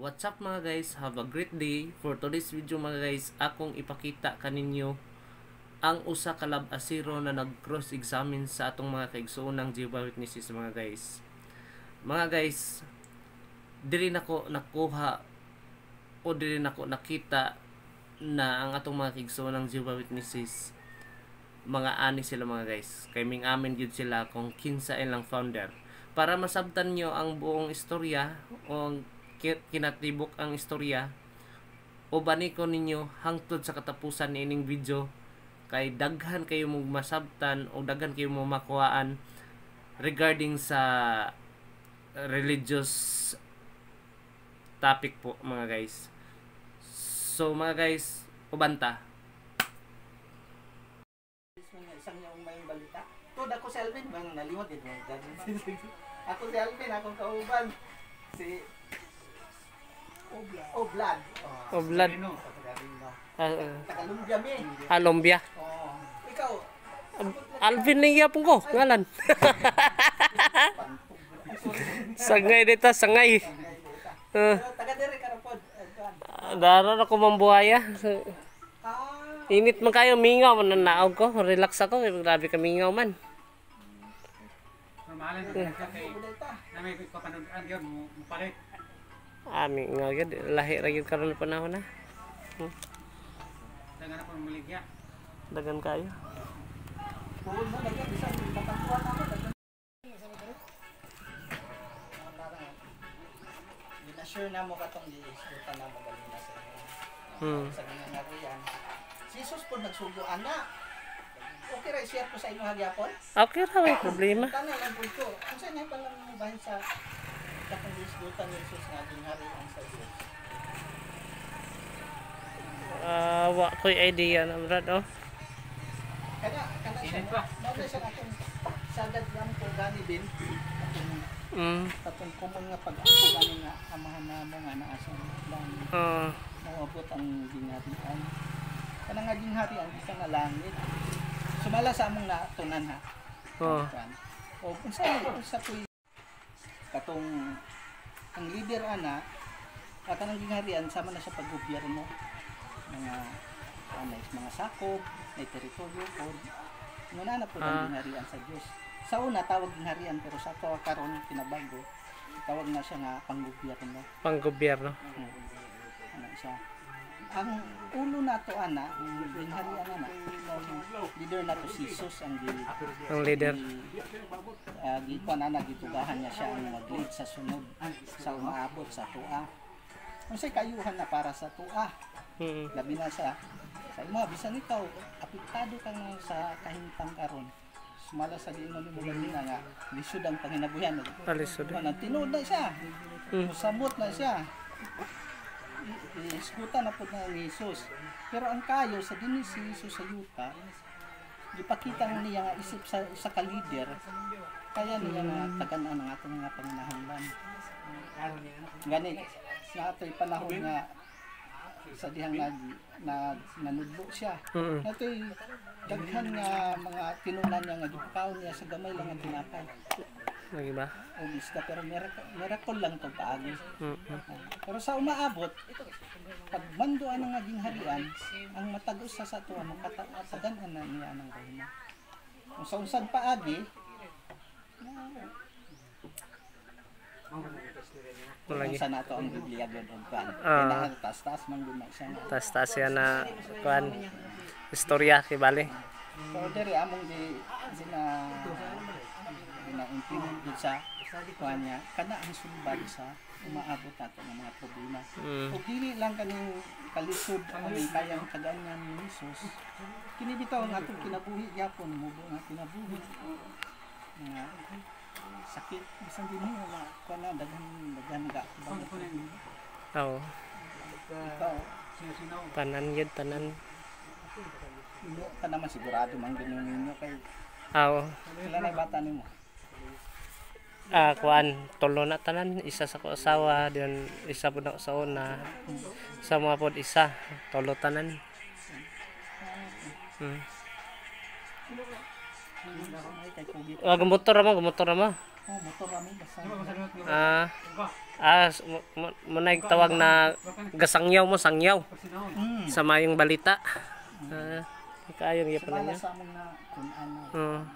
What's up mga guys? Have a great day. For today's video mga guys, akong ipakita kaninyo ang usa ka lab asiro na nag-cross-examine sa atong mga kaigsuonang Jehovah's Witnesses mga guys. Mga guys, dili nako nakuha o dili nako nakita na ang atong mga kaigsuonang Jehovah's Witnesses mga ani sila mga guys. Kay ming amin gyud sila kung kinsa ilang founder. Para masabtan nyo ang buong istorya o kinatibok ang istorya o baniko ninyo hangtod sa katapusan niining video, kay daghan kayo mong masabtan o daghan kayo mong makuhaan regarding sa religious topic po mga guys. So mga guys, ubanta. Isang yung may balita. To ako si Alvin, bang naliwat din mo. Ako si Alvin, akong kauban. Si Oblad. Oblad. Tagalumbia mi. Alombia. Oh. Ikaw. Alvin na iya pong ko, ngalan. Sangay dito, sangay. Taga dire karapod. Daran ako mambuhaya. Init man kayo, mingaw man naog ko, relax ako, grabe ka mingaw man. Normalan ka kay na may papanood yun mo palit. Mingaw yun, lahi ra gyud karon panahon na. Dagan na po maligya. Dagan kayo. Puro mo lagi bisan matangkuan ako. Sure na mo katong di-iskuta na magaling na sa sa nangyari yan. Si Jesus po nagsugo ana. Okay ra share ko sa inyo hagyapon? Okay ra, may problema. Tanong lang po ko. Unsa na pa lang mo bahin sa katong iskuta ni Jesus nga ginharian sa Dios? Wa ko'y idea na brad, oh. Kana siya. Mao siya akong sagad lang ko gani din. Katong kumon nga pag-ako gani nga amahan na mo nga naa sa lang. Maabot ang gingharian. Kana nga gingharian isa nga langit. Sumala sa among natunan ha. O unsa koy katong ang leader ana kanang gingharian sama na sa paggobyerno mga mga sakop, may teritoryo po. Muna na po ang gingharian sa Dios. Sa una tawag gingharian pero sa to karon kinabago tawag na siya nga panggobyerno. Panggobyerno. Ano siya? Ang ulo nato ana, gingharian ana, leader nato si Jesus ang leader. Gikuan ana gitugahan niya siya ang mag-lead sa sunod sa umaabot sa tuwa. Unsay kayuhan na para sa tuwa? Labi na sa imo bisan ikaw apektado ka nga sa kahimtang karon. Sumala sa diin mo nimo nga lisod ang panginabuhian. Lisod. Tinuod na siya. Musabot na siya. Iskuta na po na ni Jesus. Pero ang kayo sa dinhi si Jesus sa yuta, gipakita niya nga isip sa ka-leader. Kaya niya nga tagan-an ang atong mga panginahanglan. Gani sa ato'y panahon nga sa dihang nanudlo siya. Nato'y daghan nga mga tinunan niya nga gipakaon niya sa gamay lang ang tinapay. Lagi ba? O isda, pero miracle lang ito paagi. Pero sa umaabot, pag manduan ang naging harian, ang matagos sa ito, makatagan na niya ng reyna. Kung sa unsad paagi, sa nato ang Biblia gano'n kan. Tas-tas man din siya. Tas-tas yan na kuan istorya kibali. So dere among di implement sa kuan niya kana ang sulbad sa umaabot nato ng mga problema. O dili lang kaning kalisod ang kayang tagaan niya ni Jesus. Kini bitaw ang atong kinabuhi gyapon mo nga kinabuhi. Sakit bisan din niya nga kana daghan ga. Oo. Tanan yun, tanan. Ino ka naman sigurado man ganun ninyo kay. Oo. Sila na bata nimo. Kuan tulo na tanan, isa sa ko asawa, diyan isa po na sa una. Sa mga pod isa, tulo tanan. Gumutor mo. Oh, motor rami basta. Munay tawag na gasangyaw mo, sangyaw. Mm. Sa mayong balita. Kayong iya pa Sumala niya. sa among na kung ano.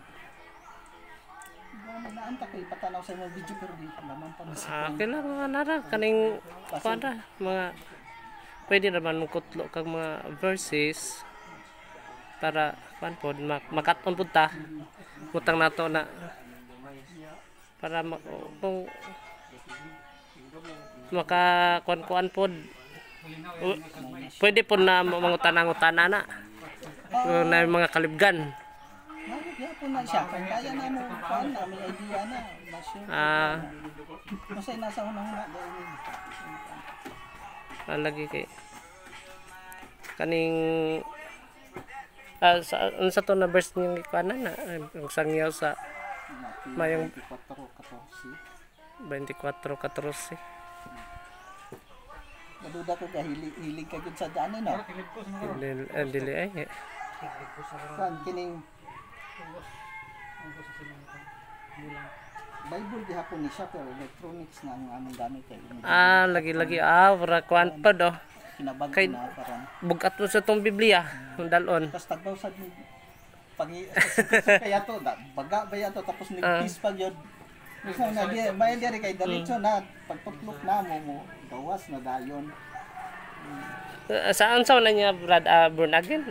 Naanta ko ipatanaw sa mga video pero di pa naman pa sa Kailan mga nara, kaning para mga pwede naman mong kutlo kag mga verses para po makaton pud ta. Utang nato na para kung maka kuan pod pwede po na mangutanang-utana na na mga kalibgan. Yapon na siya. Kung kaya na mo, paano na, may idea na. Masay nasa unang na. Lagi kay kaning sa to na verse niyong ikanan na ang sangyaw sa mayong 24:14. Maduda ko ka hilig ka gud sa daan no. Dili ay. Kan kining Bible gihapon ni siya pero electronics na ang among gamit kay. Lagi-lagi para kuan pa do. Kinabag Kay na karon. bugat mo sa tong Biblia, dalon. Tas tagbaw sad ni kaya to baga ba yan to tapos nigpis pa gyud. Minsan na di may diri kay dalitso na pagtuklok na mo gawas na dayon. Saan sa na niya Brad born again?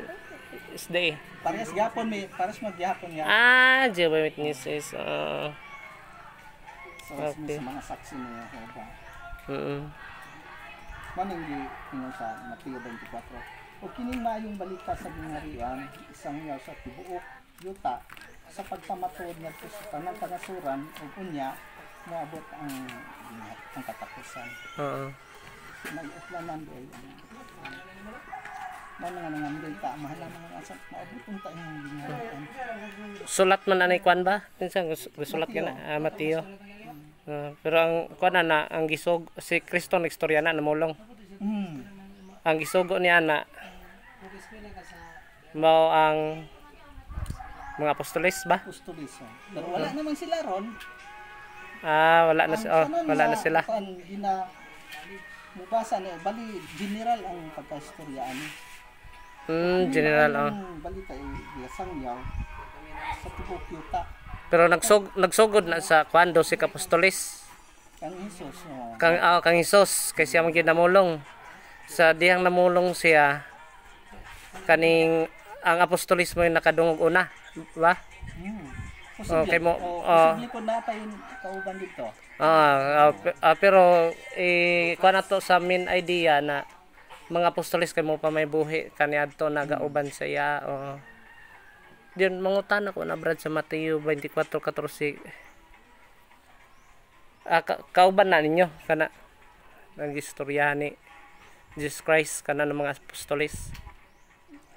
Is day. Pares gyapon magyapon ya. Jehovah Witnesses. So okay. Sa mga saksi niya ba. Maning ingon sa Mateo 24. O kining maayong balita sa gingharian isang yaw sa tibuok yuta sa pagpamatod ngadto sa tanang kanasuran ug unya moabot ang katapusan. Nag-uplanan ay mga nangamdol ta mahal mga asat maabot unta imong gingharian. Sulat man anay kwan ba? Pinsan gusulat ka na Mateo. Pero ang kuan na ang gisog si Kristo na istorya na namulong. Ang gisugo niya na mao ang mga apostoles ba? Apostoles. Pero wala naman sila ron. Wala na sila. Mubasa ni bali general ang pagkaistoryaan. General Balita sangyaw sa tibok yuta. Pero nagsugod na sa kwando si Apostoles. Kang Hesus. Kang Hesus kay siya maging namulong. Sa dihang namulong siya kaning ang apostolis mo yung nakadungog una, ba? Posible mo posible ko na tayo kauban dito. Pero kuha na to sa main idea na mga apostolis kay mo pa may buhi kaniadto nagauban sa iya. Diyon mangutan ako na Brad sa Mateo 24:14. Kauban na ninyo kana ang istorya ni Jesus Christ kana ng mga apostolis.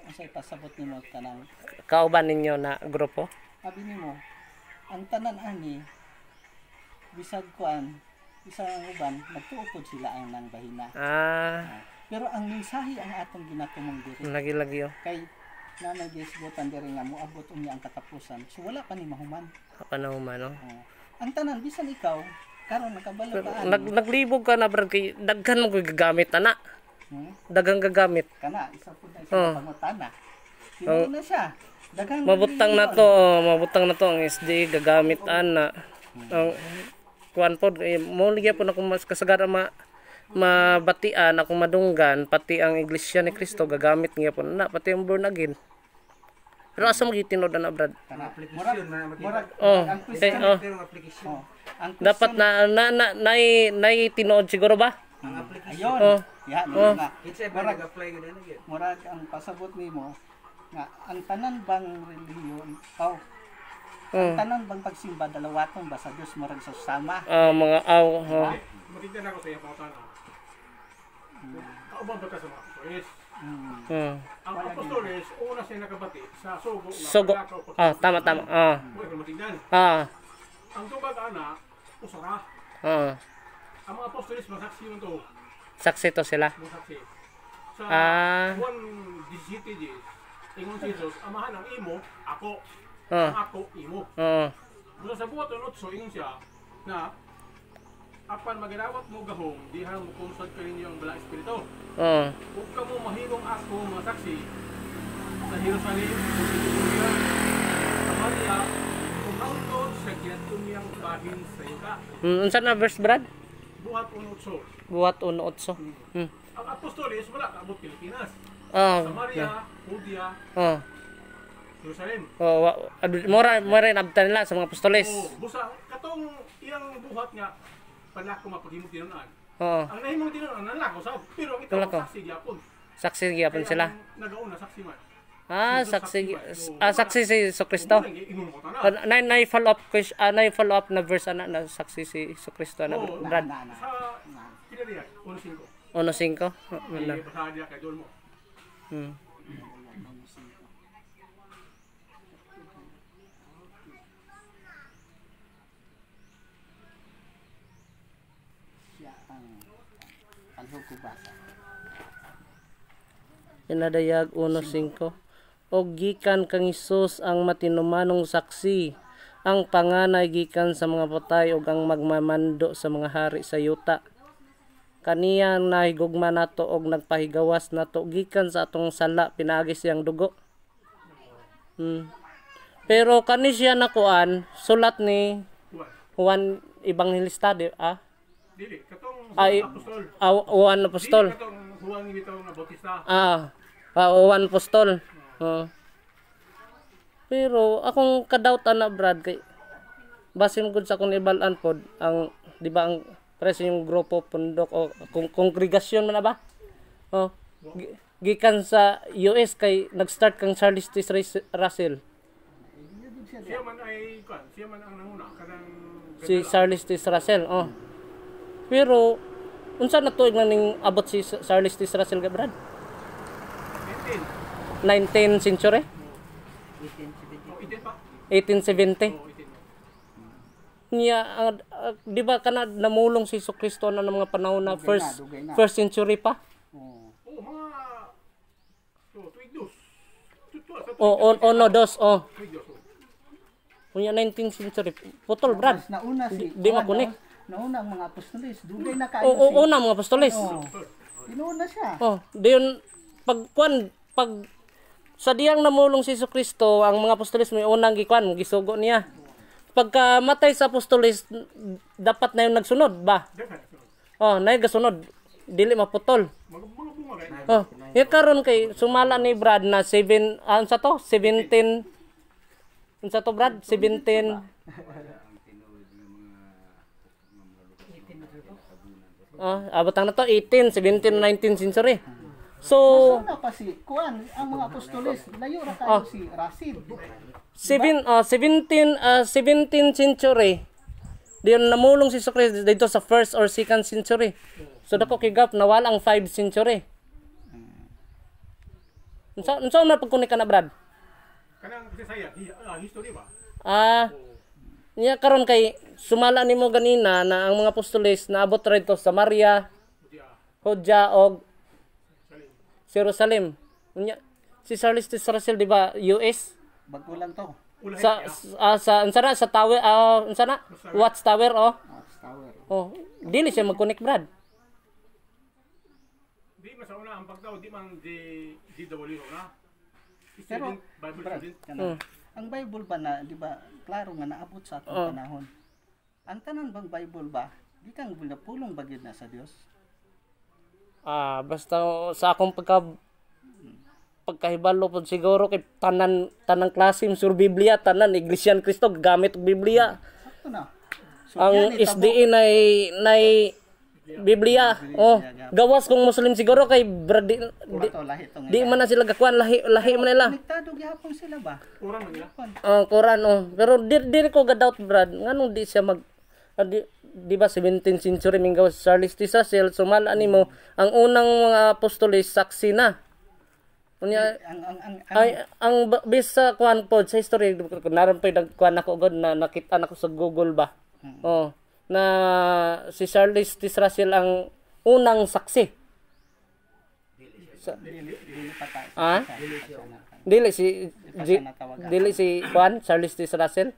Asa ipasabot nimo tanang kauban ninyo na grupo? Sabi nimo ang tanan ani bisag kuan isang uban magtuupod sila ang nang bahina. Pero ang mensahe ang atong ginatumong diri. Lagi-lagi kay na may gisgutan diri nga moabot unya ang katapusan. So wala pa ni mahuman. No? Ang tanan bisan ikaw karon nakabalo pa naglibog ka na Brad kay daghan mo gagamit ana. Dagang gagamit. Kana isa pud na siya pangutana. Timo na siya. Dagang mabutang na to ang SD gagamit ana. Ang kuan pod mo ligya po na kung mas kasagara mabatian akong madunggan pati ang iglesia ni Kristo gagamit niya po na pati ang born again. Pero asa mo gitinod na Brad? Murag application. Dapat na tinood siguro ba? Ang application. Murag ang pasabot nimo nga ang tanan bang relihiyon ang tanan bang pagsimba dalawaton ba sa Dios murag sa sama. Mga Makita na ko sa iyong pautan. Kauban ba ka sa mga apostoles? Ang apostoles, una siya nakabati sa sugo. Tama. Ang tubag ana, usara. Ang mga apostoles, masaksi yun to. Saksi to sila. Masaksi. Sa 1:17, ingon si Jesus, amahan ang imo, ako. Ang ako, imo. Mula sa buhat ang 8, ingon siya na apan maginawat mo gahong, diha mo konsult ka ninyo ang bala espiritu. Oh. Kung ka mo mahimong ako mga saksi sa Jerusalem, sa Samaria, kung hangtod sa ginatungiyang bahin sa yuta. Unsa na verse, Brad? Buhat 1:8. Buhat 1:8. Ang apostoles wala kaabot Pilipinas. Oh. Samaria, Judea, Oh. Jerusalem. Oh, mora nabtan nila sa mga apostoles. Oh, busa katong iyang buhat nga panlako mapaghimong tinunan. Oo. Ang nahimong tinunan nanlako sa pero ang ito Nanlako. saksi gyapon. Saksi gyapon sila. Nagauna saksi man. Saksi si Jesucristo. Na follow up na verse na saksi si Jesucristo na Brad. Sa pinariya 1:5. 1:5. Basahan niya kay Dolmo. Siya ang paghukubasa. Pinadayag 1:5. Og gikan kang Hesus ang matinumanong saksi, ang panganay gikan sa mga patay ug ang magmamando sa mga hari sa yuta. Kaniya nahigugma nato og nagpahigawas nato gikan sa atong sala pinaagi siyang dugo. Pero kani siya nakuan sulat ni Juan Evangelista Dili katong ay apostol. Juan Apostol. Dili katong Juan ni bitaw nga Bautista. Juan Apostol. Pero akong kadawtan na Brad kay basin gud sa akong ibalan pod ang di ba ang preso yung grupo pundok o kongregasyon man na ba? Gikan sa US kay nag-start kang Charles T. Russell. Siya man ay kan, siya man ang nanguna kanang Si Charles T. Russell. Pero unsa na tuig na ning abot si Charles T. Russell ka Brad? 19th century? 1870. Niya di ba kana namulong si Jesucristo na ng mga panahon na first century pa? mga tuig dos. Ono dos. Kunya 19th century. Putol Brad. Nauna si Di makunik. Nauna ang mga apostoles. Dugay na kayo Una mga apostoles. Inuuna siya. Diyon pag sa diyang namulong si Jesucristo, ang mga apostoles may unang gisugo niya. Pagka matay sa apostoles, dapat na yung nagsunod ba? Na yung gasunod. Dili maputol. Yung karon kay sumala ni Brad na 17 Brad? 17 abotang na to 18, 17, 19th century. So, na pa si Kuan, ang mga apostoles, layo ra kayo si Rasid. 17th century. Diyon namulong si Jesucristo dito sa 1st or 2nd century. So dako kay gap nawala ang 5th century. Unsa man pagkunik ka na Brad? Kanang saya history ba? Niya karon kay sumala nimo ganina na ang mga apostoles naabot rito sa Samaria, Judea og Jerusalem. Si Charles T. Russell di ba US? Bago lang to. Sa sa tower Watch Tower dili siya mag-connect Brad. Di man sa una ang pagtaw di man DW na. Pero Bible Brad, student. ang Bible ba na di ba klaro nga naabot sa atong panahon. Ang tanan bang Bible ba di kang pulong bagid na sa Dios? Basta sa akong pagkahibalo pod siguro kay tanan klase sur Biblia, tanan Iglesian Cristo gamit og Biblia. Sakto na. So, Ang SDE nay Biblia. Gawas kung Muslim siguro kay di man na sila gakuan lahi man nila. Konektado gyapon sila ba? Kurang man nila. Quran pero diri ko ga-doubt Brad nganong di siya di ba 17th century minggaw Charles T. Russell sumala nimo ang unang mga apostoles saksi na. Unya ang bisa kuan pod sa history naran pa nagkuan ako god na nakita nako sa Google ba. Na si Charles T. Russell ang unang saksi. Dili si kuan Charles T. Russell.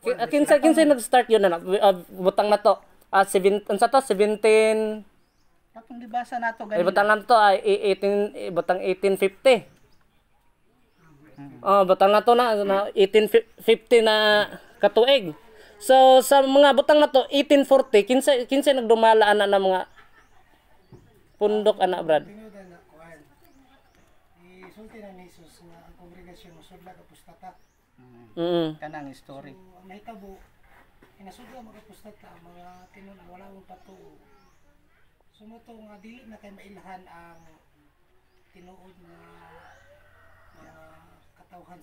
Kinsa nag-start yun na butang na to. 17 Katong libasa nato ay ganina. butang na to ay 1850. Butang na to na 1850 na katuig. So sa mga butang na to 1840 kinsa nagdumala ana na mga pundok ana Brad. Tinuda na kuan. Isulti na ni Jesus nga ang kongregasyon musudla ka pustata. Kanang story. So, may tabo inasudla mga pustata ang mga tinud wala mo patuo. Sumuto nga dili na kay mailhan ang tinuod nga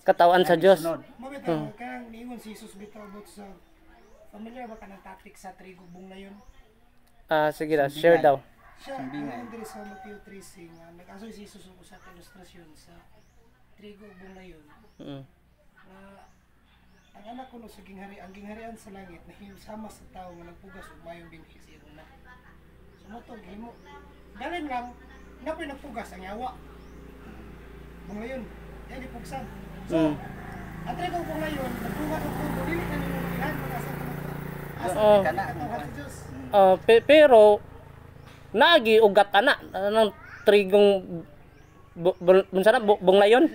Katawan sa Dios. Mabit kang niingon si Jesus bitaw about sa familiar ba ka ng topic sa trigo bunglayon? Sige na, share daw. Siya, ang diri sa Matthew 3 nga nag-asoy si Jesus og usa ka ilustrasyon sa trigo bunglayon. Na ang anak ko no sa ginghari, ang gingharian sa langit na sama sa tao nga nagpugas og mayong binhi sa iruna. Sumutog himo. Dalin lang napoy nagpugas ang yawa. Bunglayon, yan ipugsan. So, ang trigo bunglayon, nagpugas og tubo dili na nimo ilan magasa pero naagi ugat ana ng trigong bunglayon.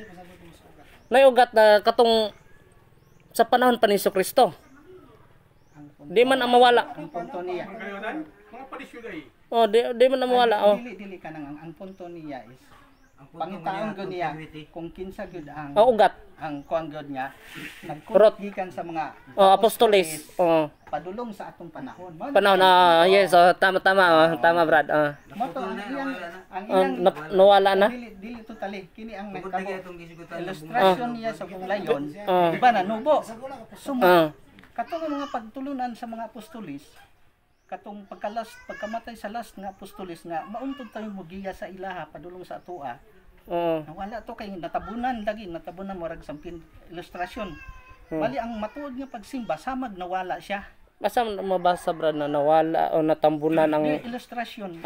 Nay ugat na katong sa panahon pa ni Kristo. Di man ang mawala. Ang punto niya. Mga padisyo day. Di man ang mawala. Dili kanang ang punto niya is pangitaon gud niya kung kinsa gud ang ugat. Ang kuan gud niya nagkurot gikan sa mga apostoles. Padulong sa atong panahon. Panahon yes, tama Brad. Mo to ang iyang nawala na. Dili totally kini ang nagtabo. Illustration niya sa bunglayon. Iba na nubo. Katong mga pagtulunan sa mga apostoles katong pagkamatay sa last nga apostoles nga mauntod tayo mogiya sa ilaha padulong sa atoa. Wala to kay natabunan mo rag sampin ilustrasyon. Bali ang matuod nga pagsimba samag nawala siya. Basta mabasa Brad na nawala o natambunan ang ilustrasyon.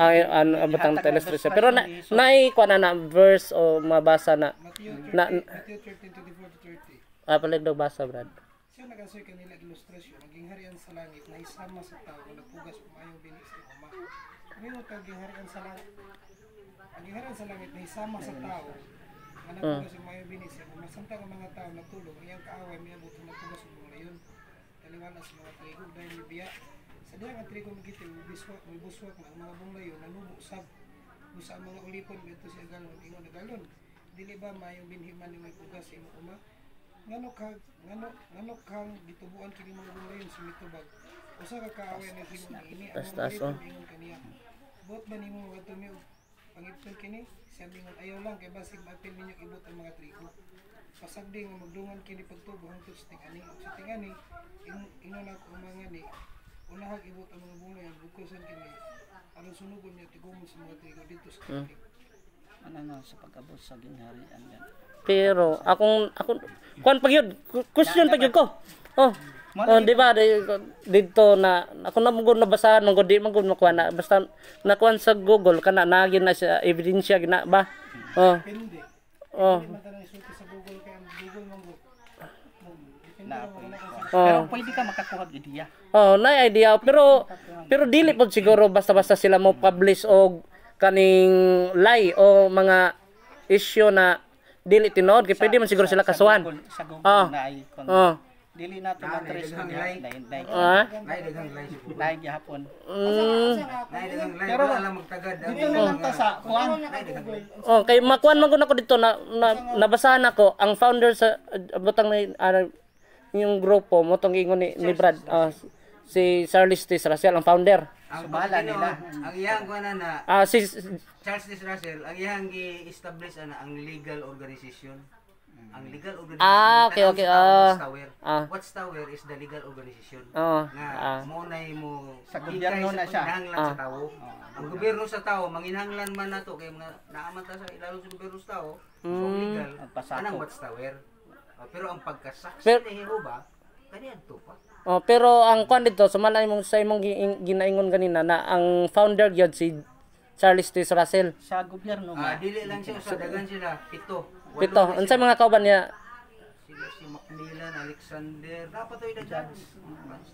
Batang ilustrasyon. Pero naay kuan na verse o mabasa na Matthew 13:24-30. palig daw basa Brad. Siya nag-asoy kanila ilustrasyon ang gingharian sa langit na isama sa tao na nagpugas og mayong binhi sa uma. Ngayon ang gingharian sa langit. Ang gingharian sa langit na isama sa tao na nagpugas og mayong binhi sa uma. Samtang ang mga tao nagtulong, iyang kaaway miabot na nagpugas og mga layon. Taliwana sa mga trigo dahil biya. Sa diyang ang trigo magiti may buswak na ang mga bunglayon nanubo sab. Sa mga ulipon dito siya galon ingon na galon. Dili ba mayong binhi man ni may pugas sa imong uma? Ngano kang gitubuan kini mga bunglayon sa mitubag. Usa ka kaaway na himo ini ang mga ingon kaniya. Buot ba nimo mga tumiw pangipton kini? Sabi ngon ayaw lang kay basig mapil ninyo ibot ang mga trigo. Pasagdi nga magdungan kini pagtubo hangtod sa tingani. Sa tingani ingon ako mga ni unahag ibot ang mga bunglayon bukosan kini. Aron sunugon niya tigumon sa mga trigo dito sa kapit. Ano sa pag-abot sa gingharian yan. Pero akong kuan pagyud question pagyud ko. Di ba dito na ako na mugod nabasahan man gud di man gud makuha na basta nakuan sa Google kana nagin na siya ebidensya gina ba. Depende. Man tanang isulti sa Google kay ang Google man gud. Pero pwede ka makakuha og ideya. Na idea pero dili pod siguro basta-basta sila mo publish og kaning lie o mga issue na dili tinuod kay pwede man siguro sila kasuhan. Sa Google na icon. Dili nato matres daghang lie. Dai gihapon. Pero wala magtagad Dito na lang ta sa kuan. Kay makuan man gud ako dito na nabasahan ako ang founder sa butang yung grupo mo tong ingon ni Brad si Charles T. Russell ang founder. Ang Subala nila. Ang iyang kuan na Si Charles T. Russell, ang iyang gi-establish ang legal organization. Ang legal organization. Okay. Watchtower is the legal organization. Nga mo nay mo Sa gobyerno na siya. Hinahanglan sa tao. Ang gobyerno sa tao manginhanglan man nato kay mga naaman ta sa ilalong sa gobyerno sa tao. So legal. Anang watchtower. Pero ang pagkasaksi ni Jehova kaniya to pa. Pero ang kuan dito sumala imong sa imong ginaingon kanina na ang founder gyud si Charles T. Russell. Sa gobyerno nga. Dili lang siya sa dagan sila 7. Pito. Unsay mga kauban niya? Sila si Macmillan, Alexander, dapat ito daghan.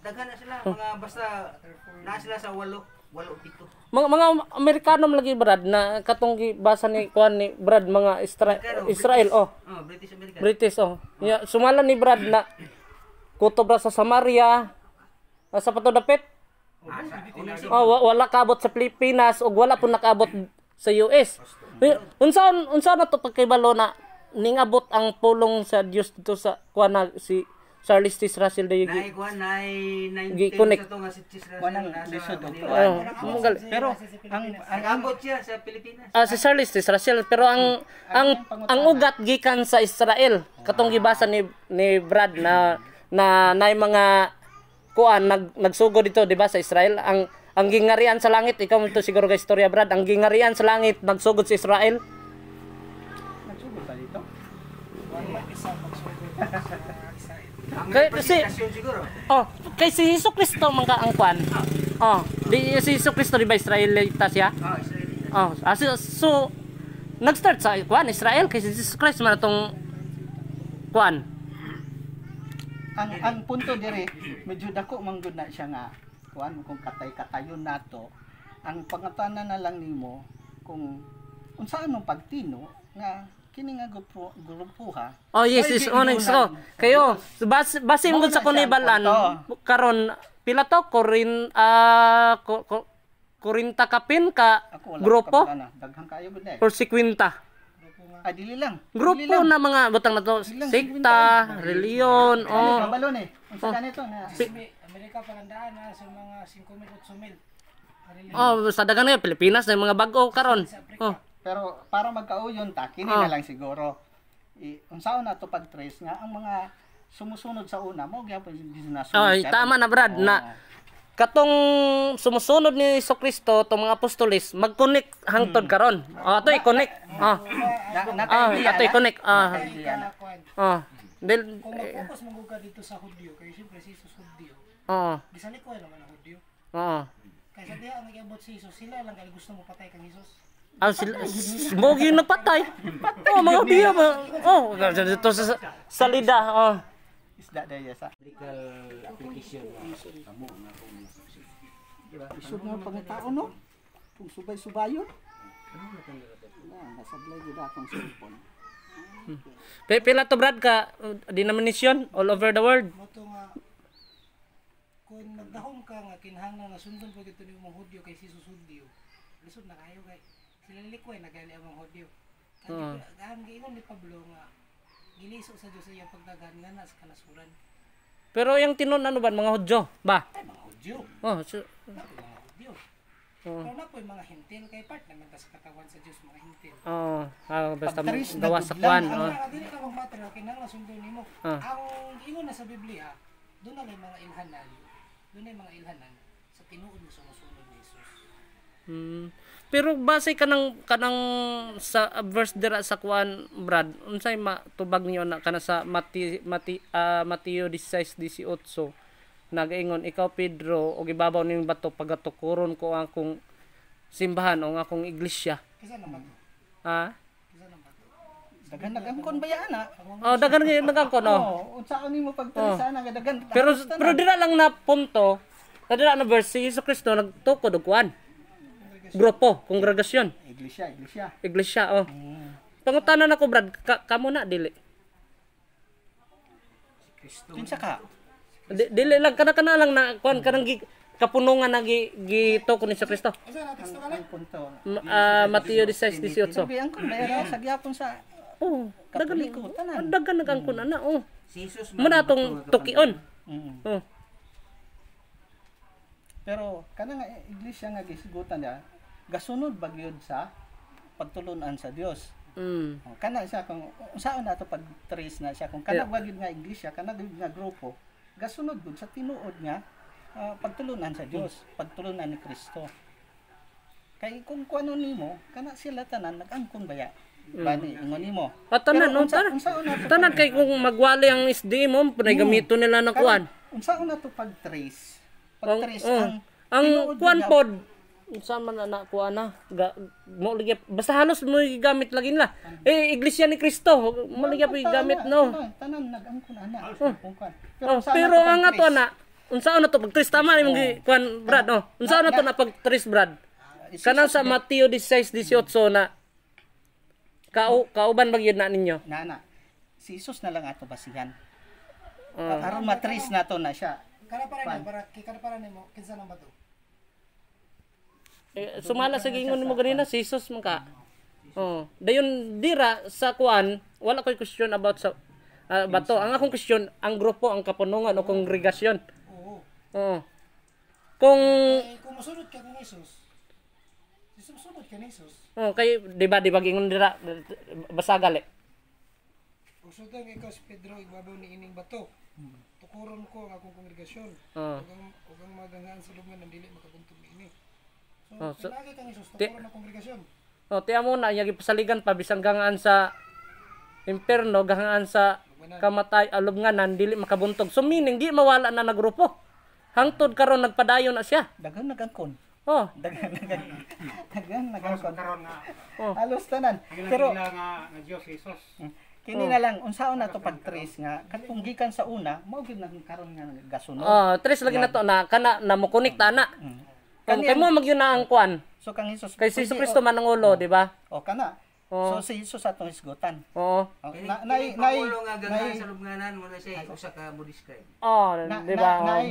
Daghan na sila, mga basta na sila sa 8-7. Mga Amerikano lagi Brad na katong gibasa ni kuan ni Brad mga Israel British American. British ya sumala ni Brad na kutob ra sa Samaria sa patodapit wala kaabot sa Pilipinas ug wala po nakaabot sa US. Unsa na to pagkibalo na ningabot ang pulong sa Dios dito sa kuan na si Charles T. Russell de Nay kuan nay 19 Gi-connect. sa to nga si Tis Wanang Russell lisod nasa og Manila. pero Ang ambot siya sa Pilipinas. si Charles T. Russell pero ang ugat gikan sa Israel katong gibasa ni Brad na nay mga kuan nagsugod dito di ba sa Israel ang gingarian sa langit ikaw mo to siguro ka istorya Brad ang gingarian sa langit nagsugod sa Israel nagsugod ba dito? Wala isa magsugod sa Ang Kasi- representasyon siguro. kay si Jesucristo man ka ang kuan di si Jesucristo di ba Israelita siya Israelita. so nag-start sa kuan Israel kay si Jesus Christ man atong kuan ang punto dire medyo dako manggod na siya nga kuan kung katay-katayon nato ang pangatanan na lang nimo kung unsa anong pagtino nga kini nga grupo ha yes is next ko kayo basin gud sa kunibalan karon pila to Korinta kapin ka ako wala grupo daghang kayo gud na or 50 dili lang grupo na mga butang na to sekta reliyon kabalo ni unsa ganito na Amerika parandaan na sa mga 5,000 8,000. sa dagan nga Pilipinas na yung mga bago karon pero para magkauyon ta kini na lang siguro unsaon na to pag-trace nga ang mga sumusunod sa una mo gyapon ginasunod tama na Brad na katong sumusunod ni Jesucristo tong mga apostoles mag-connect hangtod karon ato i-connect ato i-connect then Kung mag-focus mo ka dito sa Hudyo, kaya siyempre si Jesus Hudyo. Gisali ko naman ang Hudyo. Kaya sa diya ang nag-abot si Jesus, sila lang kaya gusto mo patay kang Jesus. mo gyud nagpatay mga biya ba dito sa salida isda daya sa Medical application. Kamo na kung isod nga pangitao no kung subay-subayon nasablay gud akong cellphone pila to Brad ka denomination all over the world Moto nga, kung nagdahom ka nga kinahanglan nga sundon pag ito ni mga Hudyo kay si Jesus Hudyo, lisod na kayo kay sila likoy nagali ang mga Hudyo. Kaya ang giingon ni Pablo nga giliso sa Dios sa iyang pagdagan nga na sa kanasuran. pero yung tinon ano ba mga Hudyo ba Ay mga Hudyo. mga Hudyo. Pero na po yung mga hintil kay part naman ta sa katawan sa Dios mga hintil. basta Pag-trace na gawa sa kwan Ang dili ka mag material kinahanglan sundon nimo. Ang giingon na sa Biblia, doon na may mga ilhanan. Doon ay mga ilhanan sa tinuod mo sumusunod ni Jesus. Pero base kanang sa verse dira sa kuan Brad unsay matubag niyo na kana sa Mateo 16:18 nagaingon ikaw Pedro og ibabaw ning bato pagatukuron ko ang akong simbahan o ang akong iglesia Kisa naman to. Kisa naman to. dagan nagangkon ba yan na dagan nagangkon unsaon nimo pag-trace ana nga dagan pero dira lang na punto dira na verse si Jesucristo nagtukod og kuan grupo kongregasyon iglesia pangutanan ako Brad kamo na dili kinsa ka dili lang kana lang na kuan kanang kapunungan na gitoko ni Kristo ang punto Mateo 16:18 sabi ang kun bayara sa gyapon sa dagan nagangkon ana si Jesus muna atong tukion pero kana nga iglesia nga gisigutan niya gasunod bagyod sa pagtulunan sa Dios. Kana siya kung saan nato pag-trace na siya kung kana bagyod nga iglesia, kana bagyod nga grupo, gasunod gud sa tinuod nga pagtulunan sa Dios, pagtulunan ni Kristo. Kay kung kuno nimo, kana sila tanan nag-angkon baya. Bani ingon nimo. Tanan kay kung magwali ang SD mo, panay gamito nila na kuan. Unsa na to pag-trace? Ang kuan pod Unsa man na kuha na mo lagi basta halos mo gigamit lagi nila. Iglesia ni Cristo mo lagi po gigamit no. Tanan nag-angkon ana. Pero ang ato na unsaon na to pag tris tama imong kuan Brad no. Unsaon na to na pag tris Brad? Kanang sa Mateo 16:18 na kauban magyud na ninyo. Nana. Si Jesus na lang ato basihan. Aron matris na to na siya. Kana para nimo kinsa nang bato? Sumala sa gingon mo ganina si Jesus man ka. Dayon dira sa kuan wala koy question about sa bato. Ang akong question ang grupo ang kapunungan o kongregasyon. Oo. Kung musunod ka ni Jesus. Susunod ka ni Jesus. kay di ba gingon dira basagal Usutang ikaw si Pedro igbabaw ni ining bato. Tukuron ko ang akong kongregasyon. Ug ang magangaan sa lubngan ng dili makabuntog ini. So, lagi kang Jesus tukuron ang kongregasyon. Tiya mo na yung pasaligan pa bisang gangaan sa imperno, gangaan sa kamatay alubnganan dili makabuntog. So meaning di mawala na na grupo. Hangtod karon nagpadayon na siya. Daghan nagangkon. Daghan nagangkon. Karon nga. Halos tanan. Pero nga Dios Jesus. kini na lang unsaon na to pag-trace nga katong gikan sa una mao gyud nang karon nga gasunod. Trace lagi na to na kana na mo connecta na. Kay mo magyud na ang kuan. So kang Jesus Kay si Kristo man ang ulo, di ba? Kana. So si Jesus atong isgutan. Nay ulo nga ganaan sa lubnganan mo na siya usa ka Buddhist scribe. Di ba?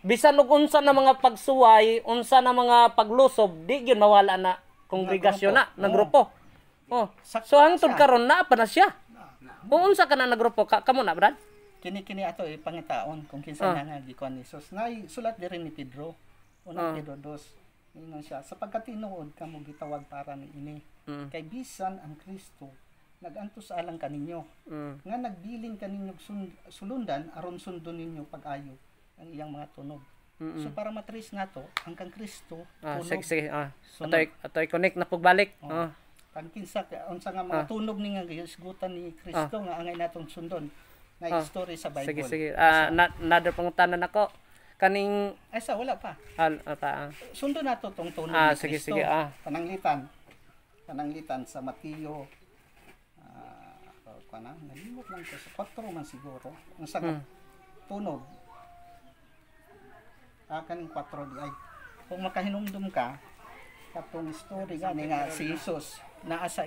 Bisan og unsa na mga pagsuway, unsa na mga paglusob, di gyud mawala na kongregasyon na grupo. So hangtod karon na pa na siya. Kung unsa ka na nagrupo kamo na Brad? Kini ato pangitaon kung kinsa na nga gikuan ni Jesus. Nay sulat diri ni Pedro. Unang Pedro 2. Ingon siya, sapagkat tinuod kamo gitawag para ni ini. Kay bisan ang Kristo nagantos alang kaninyo. Nga nagbiling kaninyong sulundan aron sundon ninyo pag-ayo ang iyang mga tunog. So para matris nga to, ang kang Kristo tunog. Sige. Atoy connect na pagbalik. Kang kinsa unsa nga mga tunog ni nga gisgutan ni Kristo nga angay natong sundon. Nga story sa Bible. Sige. Another pangutanan nako. Kaning sa wala pa. Sundo nato tong tunog ni Kristo. Sige. Pananglitan sa Mateo nalimot lang ko sa 4 man siguro. Ang sa tunog. Kaning 4 di ay. Kung makahinumdum ka katong story gani nga si Jesus naa sa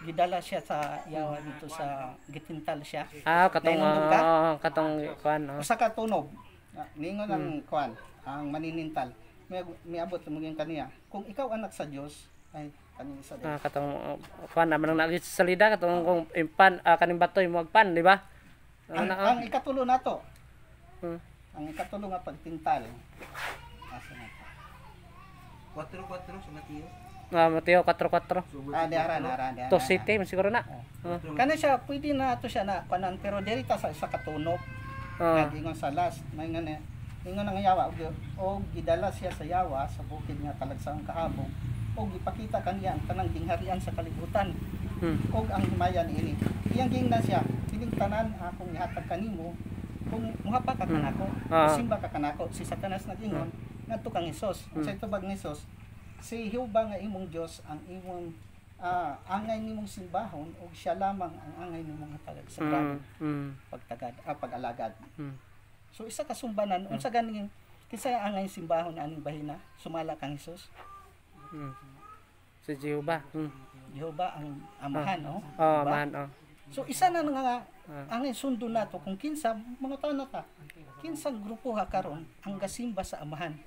gidala siya sa yawa dito sa gitintal siya. Katong kuan. Usa ka tunog. Ningon ang kuan, ang maninintal. May abot lumugin kaniya. Kung ikaw anak sa Dios ay kaning isa din. Katong kuan naman ang salida katong kung impan kaning batoy mo agpan, di ba? Ang ikatulo nato. Ang ikatulo nga pagtintal. Asa na to? 4:4 sa Mateo. Mateo 4:4. Diara. To city siguro na. Kana siya pwede na to siya na kanan pero diri ta sa katunog. Ingon sa last, ingon ang yawa og gidala siya sa yawa sa bukid nga talagsaong kahabog og ipakita kaniya ang tanang gingharian sa kalibutan. Og ang himaya niini. Iyang gingnan siya, kining tanan akong ihatag kanimo kung muhapa ka kanako, simba ka kanako. Si Satanas nagingon ngadto kang Hesus. Sa tubag ni Hesus, si Jehova nga imong Dios ang imong angay nimong simbahon ug siya lamang ang angay nimong hatagad sa pag-alagad. So isa ka sumbanan unsa ganing kinsa ang angay simbahon aning bahina sumala kang Hesus? Si Jehova. Jehova ang amahan, amahan. So isa na nga angay sundo nato kung kinsa mga taon na ta. Kinsang grupo ha karon ang gasimba sa amahan.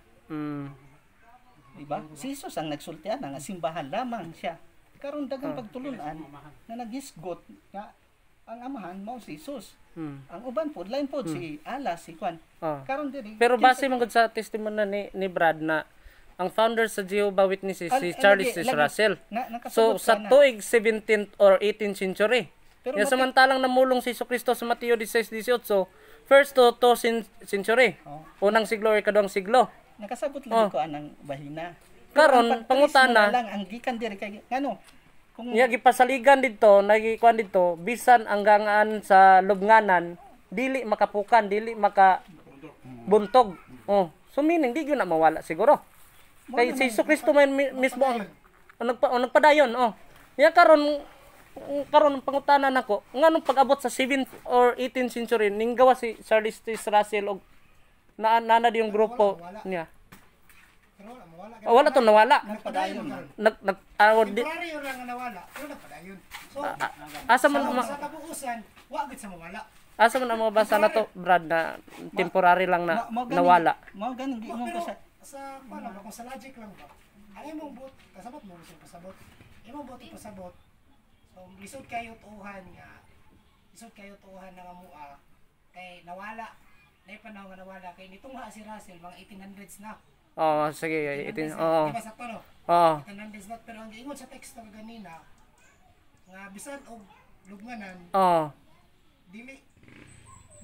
Diba? Si Jesus ang nagsultian nga simbahan lamang siya. Karon dagang pagtulunan na nagisgot nga ang amahan mao si Jesus. Ang uban pod lain pod si Allah si Juan. Karon diri. Pero base man gud sa testimony ni Brad na ang founder sa Jehovah Witnesses si Charles Russell. So sa tuig 17th or 18th century. Pero samantalang namulong si Jesucristo sa Mateo 16:18, first to 2nd century. Unang siglo o ikaduhang siglo. Nakasabot lang ko anang bahina. Karon pangutana lang ang gikan diri kay ngano kung gipasaligan didto nagikuan didto bisan ang gangaan sa lubnganan dili makapukan dili makabuntog. So meaning di gyud na mawala siguro. Kay si Hesus Kristo man mismo ang nagpadayon. Ya karon pangutanan nako nganong pag-abot sa 7th or 18th century ning gawa si Charles T. Russell og naana yung grupo niya. Pero wala Wala to nawala. Nagpadayon. temporary lang nga nawala, pero nagpadayon. So Asa man sa kabuusan, wa gid sa mawala. asa man ang mga basa na to, Brad, na temporary lang na nawala. Mao ganing giingon ko Pero sa sa paano ba kung sa logic lang ba? Ang imong bot, kasabot mo sa pasabot. Imong bot pasabot. So lisod kayo tuuhan nga. Lisod kayo tuuhan nga mua kay nawala. Nay panahon nga nawala kay nitong si Russell mga 1800s na. Sige, 18. Di ba sakto no? 1800s na pero ang giingon sa teksto ganina nga bisan og lugmanan dili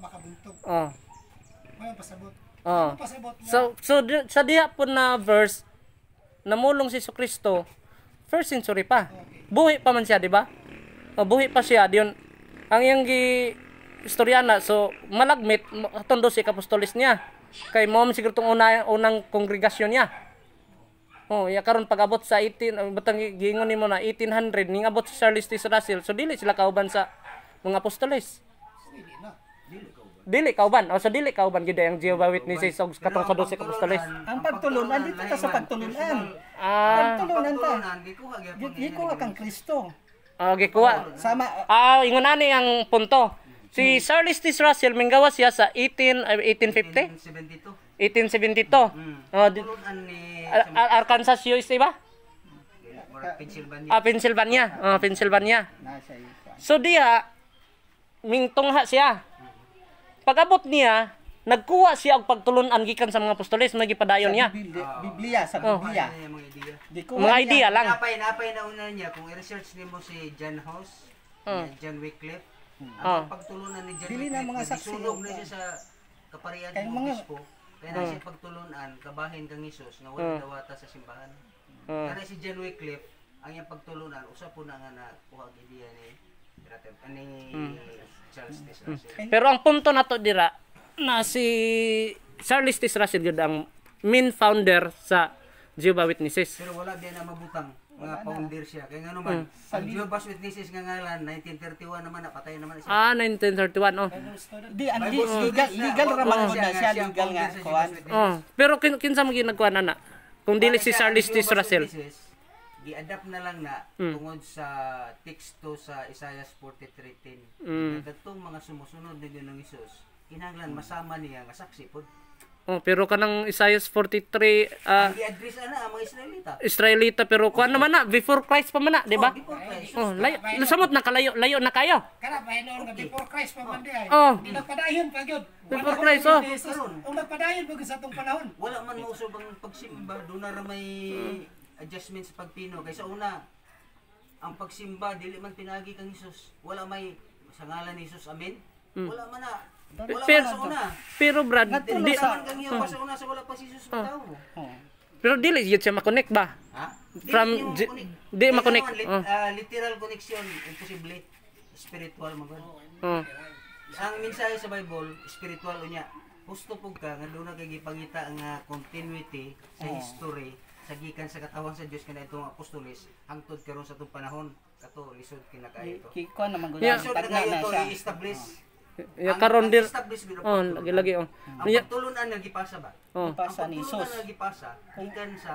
makabuntog. May pasabot. Pasabot nga. So sa diha po na verse namulong si Jesucristo first century pa. Buhi pa man siya, di ba? Buhi pa siya diyon. Ang iyang istoryana so malagmit tondo si apostolis niya. Kay mo siguro tong unang kongregasyon niya. Ya karon pag-abot sa 18 batang giingon nimo na 1800 ning abot si Charles T. Russell. So dili sila kauban sa mga apostolis. Dili kauban. So dili kauban gid ang Jehovah Witnesses og katong sa 12 apostolis. ang pagtulunan dito ta sa pagtulunan. Pagtulunan ta. Gikuha kang Kristo. Gikuha. Sama Ingon ani ang punto. Si Charles T. Russell minggawa siya sa 1850? 1872. Arkansas, USA ba? Pennsylvania. Pennsylvania. nasa iyo. So diya mingtungha siya. Pag-abot niya, nagkuha siya og pagtulunan gikan sa mga apostoles magipadayon niya. Biblia sa Biblia. Mga idea lang. Napay na una niya kung i-research nimo si John Hus, John Wycliffe. Ang pagtulunan ni John Dili na mga Wycliffe, saksi. sunog na siya sa kaparian Kay ng mga- obispo. Kaya na siya pagtulunan, kabahin kang Hesus nga wala dawata sa simbahan. Kaya si John Wycliffe, ang iyang pagtulunan, usa po na nga na kuha gidiya ni Charles T. Russell. Pero ang punto nato dira na si Charles T. Russell gyud ang main founder sa Jehovah Witnesses. Pero wala biya na mabutang mga founder siya. Kaya nga naman, ang Jehovah's Witnesses nga ngalan, 1931 naman, napatay naman siya. 1931 Di ang legal ra man gud na siya legal nga kuan. Pero kinsa mo ginagkuha na kung dili si Charles T. Russell. I-adapt na lang na tungod sa teksto sa Isaiah 43:10. Katong mga sumusunod na ng Hesus, kinahanglan masama niya nga saksi pod. Pero kanang Isaiah 43 I-address ana ang mga Israelita. Israelita pero kuan naman na before Christ pa man na, di ba? Layo samot na kalayo na kayo. Kana pahinon nga before Christ pa man di ay. Di nagpadayon pa gyud. Before Christ, Ug nagpadayon pa gyud sa atong panahon. Wala man mausog ang pagsimba, doon na may adjustment sa pagpino. Kaysa una, ang pagsimba, dili man pinagi kang Hesus. Wala may sa ngalan ni Hesus, amen? Wala man na. Wala man sa una. Pero Brad, Dili man kang iyo pa sa una sa wala pa si Hesus ang tao. pero dili yun siya makonect ba? Ha? Di makonect. Literal connection, imposible. Spiritual magod. Ang mensahe sa Bible, spiritual unya. Gusto pug ka nga doon na kay gipangita nga continuity sa history sa gikan sa katawan sa Dios kana itong apostoles hangtod karon sa atong panahon kato lisod kinakayo to. Kuan naman gud Lisod na tagna kayo na to siya. i-establish. Karon dir establish lagi Ang pagtulunan nga gipasa ba? Pasa ni Ang Jesus. pagtulunan nga gipasa gikan sa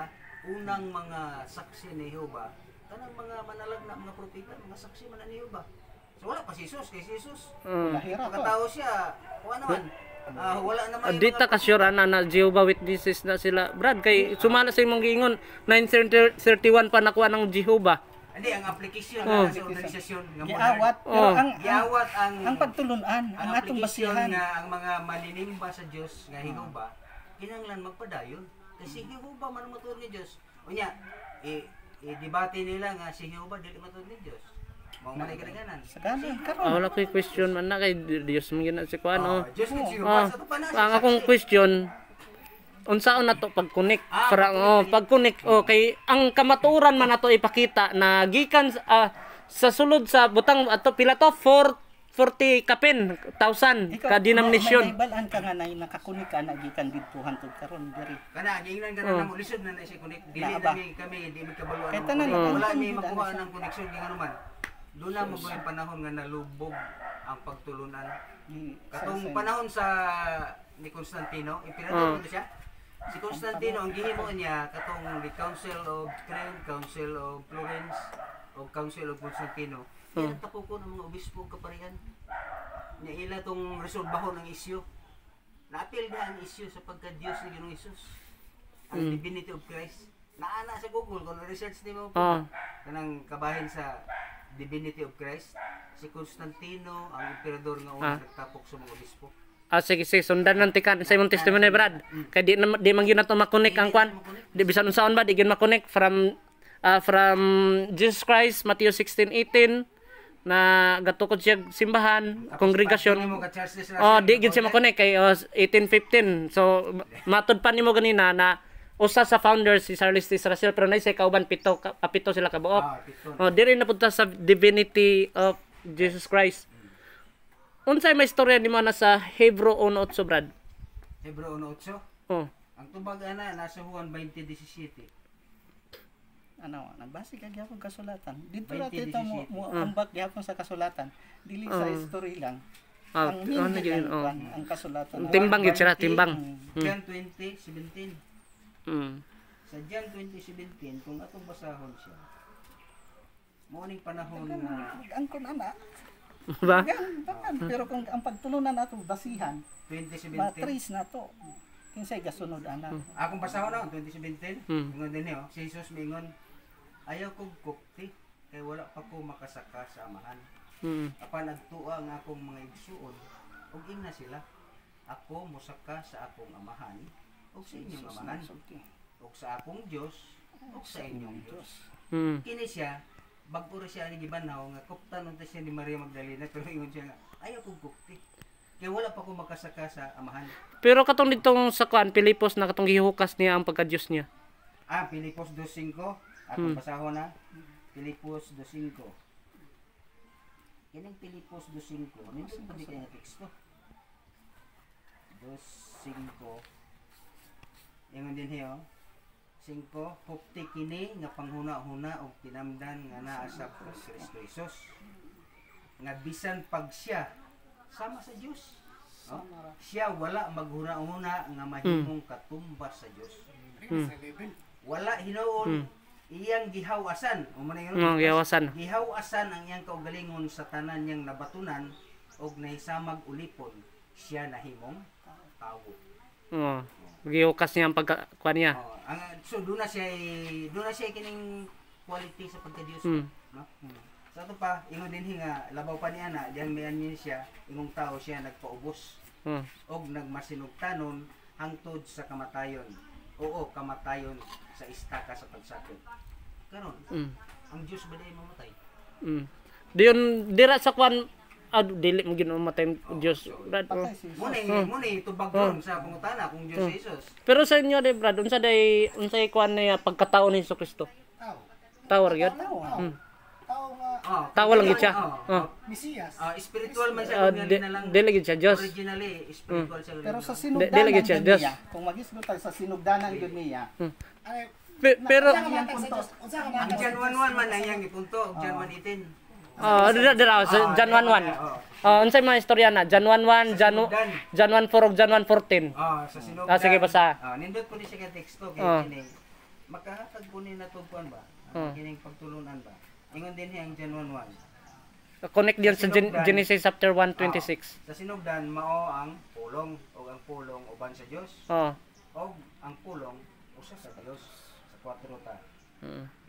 unang mga saksi ni Jehova. Kanang mga manalag na mga propeta, mga saksi man ni Jehova. So wala pa si Jesus kay si Jesus. Lahira to. Pagkatao siya, kuha naman. Wala naman Dita kasyura na Jehovah Witnesses na sila. Brad, kay sumala sa imong giingon 931 pa nakuha ng Jehovah. Hindi, ang aplikasyon na sa organisasyon nga Giawat pero giawat ang pagtulunan ang atong basihan. nga ang mga maninimba sa Dios nga Jehova kinahanglan magpadayon kasi Jehova man motor ni Dios. Unya, i-debate nila nga si Jehova dili motor ni Dios. Mao man kadaganan. Sagana karon. Wala ko'y question man na kay Dios mo gina si kuan Dios ni Jehova sa tupan Ang akong question unsaon nato pag-connect para pag-connect kay ang kamatuoran man nato ipakita na gikan sa sulod sa butang ato pila to 40 kapin, 1,000 ka denomination. May balaan ka nga na nakakunik ka na gikan dito hantod karon diri. Kana giingnan ka na mo lisod na siya connect. Dili Naaba. na kami di mi kabaluan. Kahit tanan, Wala tanan, mi tanan, makuha tanan. ng connection gingano man. Doon na mo ba yung panahon nga nalubog ang pagtulunan. Katong panahon sa ni Constantino, imperador mo siya. Si Constantino ang gihimo niya katong the Council of Trent, Council of Florence, o Council of Constantino. Yan ang tapukon ang mga obispo kaparian. Nya ila tong resolbahon ng isyu. Naapil na ang isyu sa pagka-Diyos ni Ginoong Hesus. Ang divinity of Christ. Naana sa Google kung research nimo po. Kanang kabahin sa divinity of Christ. Si Constantino ang emperador nga una nagtapok sa mga obispo. Sige, sundan ng tikan sa imong testimony, Brad. Kay di man gyud nato makonek ang kwan. Di bisan unsaon ba di gyud makonek from Jesus Christ, Matthew 16:18 na gatukod siya simbahan, kongregasyon. Di gyud siya makonek kay 18:15. So matud pa nimo ganina na usa sa founders si Charles T. Russell pero nay say kauban pito sila kabuok. Diri na punta sa divinity of Jesus Christ. Unsay may istorya nimo na sa Hebreo 1:8, Brad? Hebreo 1:8? Ang tubag ana nasa Juan 20:17. Ano, nagbase ka gyapon kasulatan. Dito ra tita mo ambak gyapon sa kasulatan. Dili sa history lang. Ang ang kasulatan. Timbang gyud sila, timbang. John 20:17. Sa John 20:17 kung atong basahon siya. Morning panahon na ang kun ana. Ba? Pero kung ang pagtulunan nato basihan, 2017. matris na to. Kinsay gasunod ana. Akong basahon na 2017. Ingon din niyo, si Jesus mingon, ayaw kog kukti kay wala pa ko makasaka sa amahan. Apan nagtuo ang akong mga igsuon ug ing na sila. Ako mosaka sa akong amahan ug sa inyong amahan. Ug sa akong Dios ug sa inyong Dios. Kini siya bago siya ni gibanaw nga kuptan unta siya ni Maria Magdalena pero ingon siya nga ayaw kog kukti kay wala pa ko makasaka sa amahan. Pero katong ditong sa kwan Pilipos na katong gihukas niya ang pagka-Dios niya. Pilipos 2:5 atong basahon na. Pilipos 2:5. Kining Pilipos 2:5 nindot pa di kay nga teksto. 2:5 ingon din hiyo 5, hupti kini nga panghuna-huna og tinamdan nga naa sa Kristo Jesus. Nga bisan pag siya sama sa Dios. Siya wala maghuna-huna nga mahimong katumbas sa Dios. Wala hinuon iyang gihawasan. Gihawasan ang iyang kaugalingon sa tanan niyang nabatunan og nahisamag ulipon siya nahimong tawo. Gihukas niya ang pagkuan niya. So doon na siya kining quality sa pagka-Dios, no? Sa to pa ingon din nga labaw pa niya na diyan mayan niya siya ingong tao siya nagpaubos. Og nagmasinugtanon hangtod sa kamatayon. Oo, kamatayon sa istaka sa pagsakit. Karon, ang Dios ba day mamatay? Diyon dira sa kwan dili mo ginamatay Dios, Brad. Muna tubag ron sa pangutana kung Dios si Jesus. Pero sa inyo de Brad, unsay kwan niya pagkatao ni Jesucristo? Tao gyud. Tao lang gyud siya. Mesiyas. Spiritual man siya na lang. Dili gyud siya Dios. Originally spiritual siya. Pero sa Dili sinugdanan gyud siya gyud Dios. niya, kung magisgot tayo sa sinugdanan gyud niya. Pero ang John 1:1 man ang iyang ipunto, John 1:18. dira sa John 1:1. Unsay mga istorya na? John 1:1, John 1:4 ug John 1:14. Sa sinugdan. Sige basa. Nindot po ni siya ka teksto kay kini. Makahatag po ni natugpuan ba? Kining pagtulunan ba? Ingon din ang John 1:1. Connect diyan sa Genesis chapter 1:26. Sa sinugdan mao ang pulong o ang pulong uban sa Dios. O ang pulong usa sa Dios sa 4 ta.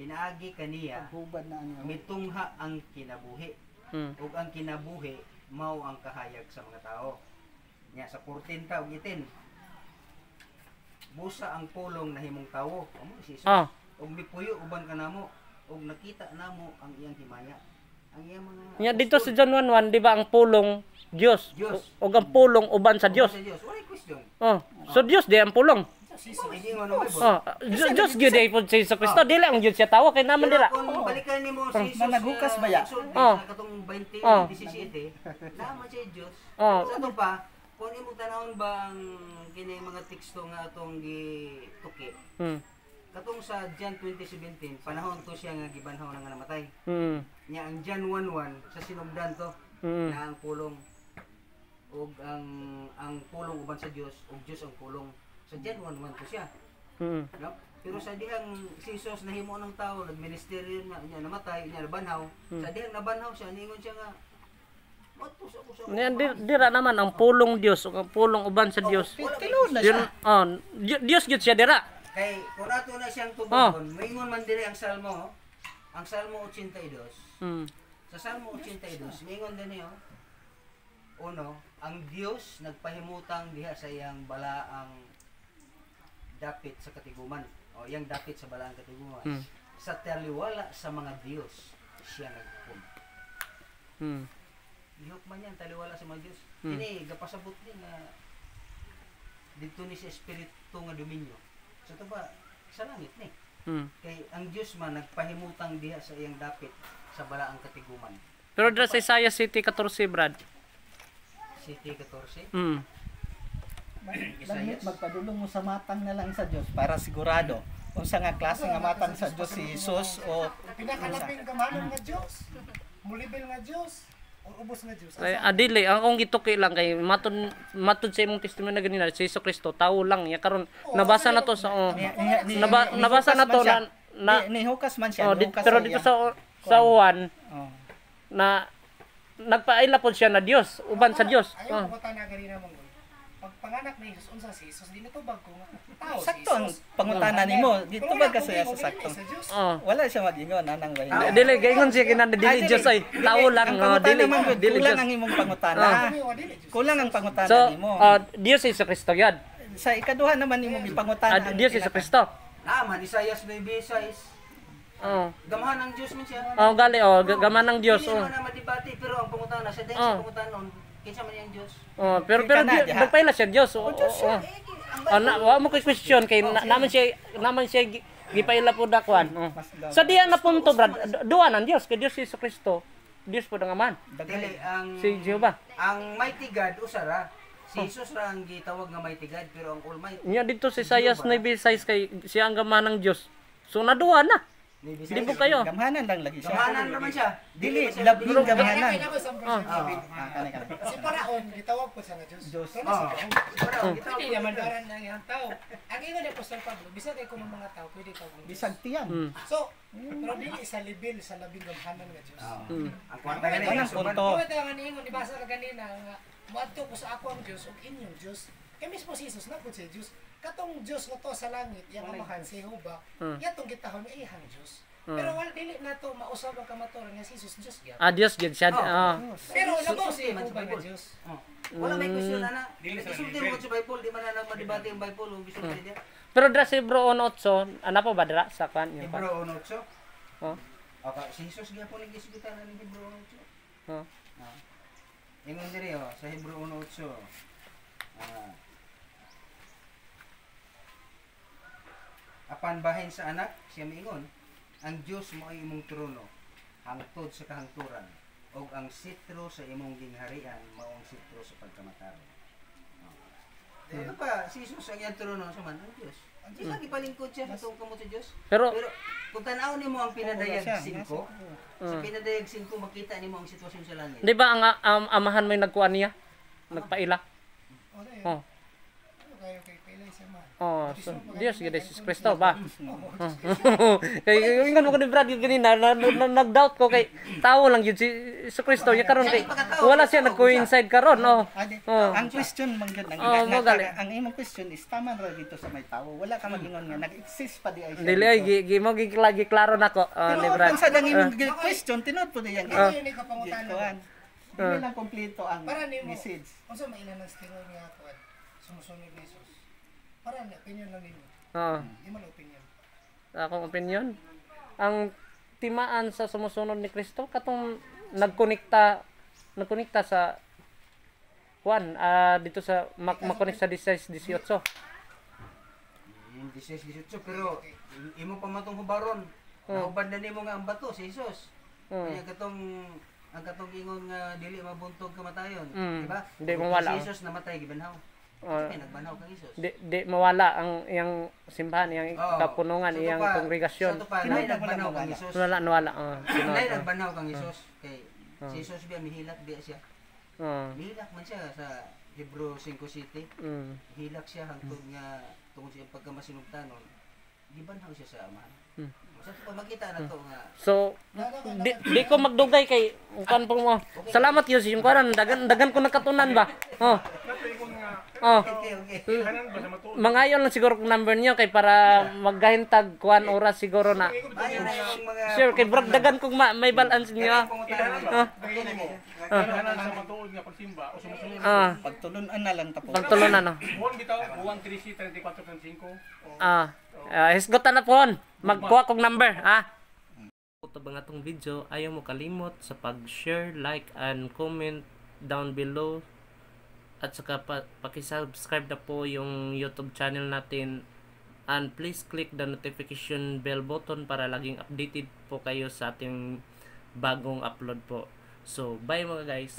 Pinaagi kaniya Hubad na niya. mitungha ang kinabuhi. Ug ang kinabuhi mao ang kahayag sa mga tao. Nya sa 14 ta ug 18. Busa ang pulong nahimong tawo. Amo si Jesus. Ug mipuyo uban kanamo ug nakita namo ang iyang himaya. Ang iyang mga Nya dito sa John 1:1, di ba ang pulong Dios ug ang pulong uban sa Dios. Wala question. So Dios di ang pulong. Hindi mo na Bible. Diyos gyud ay pud si Jesucristo, dili ang Dios siya tawo kay naman dira. Kung balikan nimo si Jesus. Na naghukas ba ya? Oh. Sa katong 20, Oh. 17, naman siya Dios. Oh. Sa to pa, kung imo tanawon ba ang kini mga teksto nga atong gituki. Katong sa John 20:17, panahon to siya nga gibanhaw nga namatay. Nya ang John 1:1 sa sinugdan to na ang pulong ug ang pulong uban sa Dios ug Dios ang pulong. Sa John 1:1 to siya. No? Pero sa dihang si Jesus nahimo ng tao, nagministeryo niya namatay, niya nabanhaw. Sa dihang nabanhaw siya, ningon siya nga matus ako sa. Dira naman ang pulong Dios ug ang pulong uban sa Dios. Tinuod na Yun, siya. Dios gyud siya dira. Kay kung ato na siyang tubugon, moingon man diri ang Salmo, ang Salmo 82. Sa Salmo 82, moingon dinhi uno, ang Dios nagpahimutang diha sa iyang balaang dapit sa katiguman. O yang dapit sa balaang katiguman. Sa taliwala sa mga Dios, siya nagpun. Ihok man yan, taliwala sa mga Dios. Kini gapasabot ni nga dito ni sa espiritu nga dominyo. So ito ba, sa langit ni. Kay ang Dios man nagpahimutang diha sa iyang dapit sa balaang katiguman. Pero dira sa Isaiah City 14, Brad. City 14. Langit magpadulong mo sa matang na lang sa Dios para sigurado unsa nga klase nga matang sa Dios si Jesus o Pinakalaping kamanon nga Dios. Mulibel nga Dios. O ubos nga Dios. Ay adili ang akong gituki lang kay matud sa imong testimonya na ganina si Kristo tawo lang ya karon nabasa na to sa nabasa na to na ni hukas man siya. pero dito sa uwan na nagpaila pod siya na Dios uban sa Dios. Ayaw ko na ganina mong pag panganak ni Jesus unsa si Jesus di natubag ko nga tao si sakto ang Jesus. pangutana nimo. Dito ba kasi sa sakto? Wala siya magingon anang way. Dili gaingon siya kinahanglan dili Dios ay tawo lang dili dili Dios. kulang ang imong pangutana. Kulang ang pangutana So nimo. Dios is Kristo yad. Sa ikaduha naman imong ipangutana. Dios is Kristo. Naman Isaias 9:6. Gamahan ng Dios man siya. Gali gaman ng Dios. Hindi naman na madibati pero ang pangutana sa dahil sa pangutanon kinsa man yang Dios. Pero nagpaila siya Dios. Wa mo kay question kay naman siya gipaila po dakwan. Sa diyan na punto brad, duwa ng Dios kay Dios si Kristo. Dios po man. Dili ang Si Jehovah. ang mighty God usara. Si Jesus ra ang gitawag nga mighty God pero ang almighty Nya dito si Isaiah 9:6 kay siya ang gaman ng Dios. So naduwa na. Di po kayo. Gamhanan lang lagi siya. Gamahanan naman siya. Dili labing gamhanan. Si Paraon gitawag po sa nga Dios. Hindi naman daran na yang tao. Ang ingon ni Apostol Pablo, bisag kay kuno mga tao pwede tawag. Bisag tiyan. So, pero dili sa level sa labing gamhanan nga Dios. Ang kwarta Anong ganito. punto? Kung ito ang ingon ibasa ka kanina nga moadto ko sa ako ang Dios ug inyong Dios. Kay mismo si Jesus na pud si Dios. Katong Dios nga to sa langit, yang amahan si Jehovah, yatong gitahon ni ihang Dios. Pero wala dili na to mausab ang kamatuoran nga si Jesus Dios gyud. Dios gyud siya. Pero labaw si Jehovah nga Dios. Wala may question ana. Isulti mo sa Bible, di man na madibati ang Bible o bisulti dia. Pero dra si Bro 8, ano pa ba dra sa kan yun pa? Hebro 8. Oh. Okay, si Jesus gyapon ni gisgutan ni Hebro 8. Oh. Ingon diri sa Hebro 8. Apan bahin sa anak, siya miingon, ang Dios mo ay imong trono, hangtod sa kahangturan, og ang sitro sa imong gingharian maong sitro sa pagkamataron. Ano pa, si Jesus ang iyang trono sa man, ang Dios. Ang Dios lagi palingkod siya sa itong kamot sa Dios. Pero Kung tanaw nimo ang pinadayag 5, sa pinadayag 5 makita nimo ang sitwasyon sa langit. di ba ang amahan mo yung nagkuan niya? Nagpaila? Oh. Kayo kay Pilay sa man. So Dios gyud si Kristo ba? Kay ingon mo ko ni Brad ganina nag-doubt ko kay tao lang gyud si Kristo nya karon kay wala siya nag-coincide karon Ang question man gyud ang imong question is tama ra dito sa may tawo. Wala ka magingon nga nag-exist pa di ay siya. Dili ay mo lagi klaro nako ni Brad. Sa dang imong question tinod po diyan. Ano yung kapangutan? Dili lang kompleto ang Para nimo. message. Unsa mailan ang stingol nga kuan? Sumusunod ni Jesus. Para na opinion lang nimo. Di man opinion. Akong opinion, ang timaan sa sumusunod ni Kristo katong nagkonekta sa Juan dito sa makonek sa 16-18. 16-18 pero imo pa matong hubaron. Naubad na nimo nga ang bato si Jesus. Kaya ang katong ingon nga dili mabuntog kamatayon, di ba? Di mawala. Si Jesus namatay gibanhaw. Kaya nagbanhaw kang Jesus. Di mawala ang iyang simbahan, iyang kapunungan, iyang kongregasyon. Sa pa, nay nagbanhaw kang Jesus. Nawala. Nay nagbanhaw kang Jesus. Kay si Jesus biya mihilak biya siya. Mihilak man siya sa Hebrew 5:7. Hilak siya hangtod nga tungod sa pagkamasinugtanon. Gibanhaw siya sa Amahan. Sa to makita na to nga. So di ko magdugay kay kan po mo. Salamat yun yung karan dagan ko nakatunan ba. Okay. Hanan ba sa matuod? Mangayon lang siguro kung number niyo kay para maghahintag kuan oras siguro na. Ayo na yung mga Sure kay brag dagan kung may balance niyo. Hanan sa matuod nga pagsimba o sumusunod. Pagtulunan na lang tapos. Pagtulunan no. Buwan bitaw, buwan 13:34:35. Hisgotan na po. Magkuha kong number, Ito ba nga itong video, ayaw mo kalimot sa pag-share, like, and comment down below. At saka pakisubscribe na po yung YouTube channel natin. And please click the notification bell button para laging updated po kayo sa ating bagong upload po. So, bye mga guys!